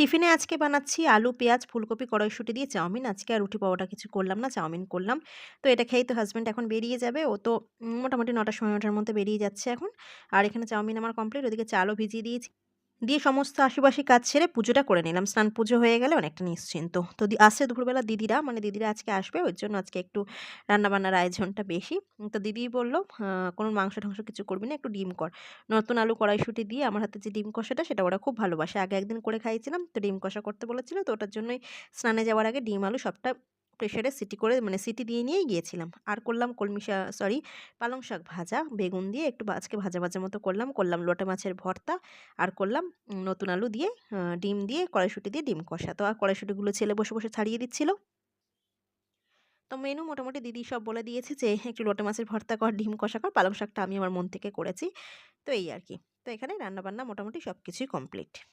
টিফিনে আজকে বানাচ্ছি আলু, পেঁয়াজ, ফুলকপি, কড়াইশুঁটি দিয়ে চাউমিন। আজকে আর রুটি পরোটা কিছু করলাম না, চাউমিন করলাম। তো এটা খেয়েই তো হাসব্যান্ড এখন বেরিয়ে যাবে। ও তো মোটামুটি ৯ টার সময় ৯ টার মধ্যে বেরিয়ে যাচ্ছে এখন। আর এখানে চাউমিন আমার কমপ্লিট। ওদিকে চালও ভিজিয়ে দিয়েছি। দিয়ে সমস্ত আশিপাশি কাজ সেরে পুজোটা করে নিলাম। স্নান পুজো হয়ে গেলে অনেকটা নিশ্চিন্ত। তো আসছে দুপুরবেলা দিদিরা, মানে দিদিরা আজকে আসবে। ওই জন্য আজকে একটু রান্নাবান্নার আয়োজনটা বেশি। তো দিদি বলল, "কোনো মাংস-টাংস কিছু করবি না, একটু ডিম কর।" নতুন আলু কড়াইশুঁটি দিয়ে আমার হাতে যে ডিম কষাটা, সেটা ওরা খুব ভালোবাসে। আগে একদিন করে খাইয়েছিলাম। তো ডিম কষা করতে বলেছিল। তো ওটার জন্যই স্নানে যাওয়ার আগে ডিম, আলু সবটা প্রেশারে সিটি করে, মানে সিটি দিয়ে নিয়েই গিয়েছিলাম। আর করলাম পালং শাক ভাজা, বেগুন দিয়ে একটু আজকে ভাজা, ভাজা মতো করলাম। করলাম লোটে মাছের ভর্তা। আর করলাম নতুন আলু দিয়ে, ডিম দিয়ে, কড়াইশুঁটি দিয়ে ডিম কষা। তো আর কড়াইশুঁটিগুলো ছেলে বসে, বসে ছাড়িয়ে দিচ্ছিল। তো মেনু মোটামুটি দিদি সব বলে দিয়েছে যে, "একটু লোটে মাছের ভর্তা কর, ডিম কষা কর।" পালং শাকটা আমি আমার মন থেকে করেছি। তো এই আরকি। তো এখানে রান্নাবান্না মোটামুটি সবকিছুই কমপ্লিট।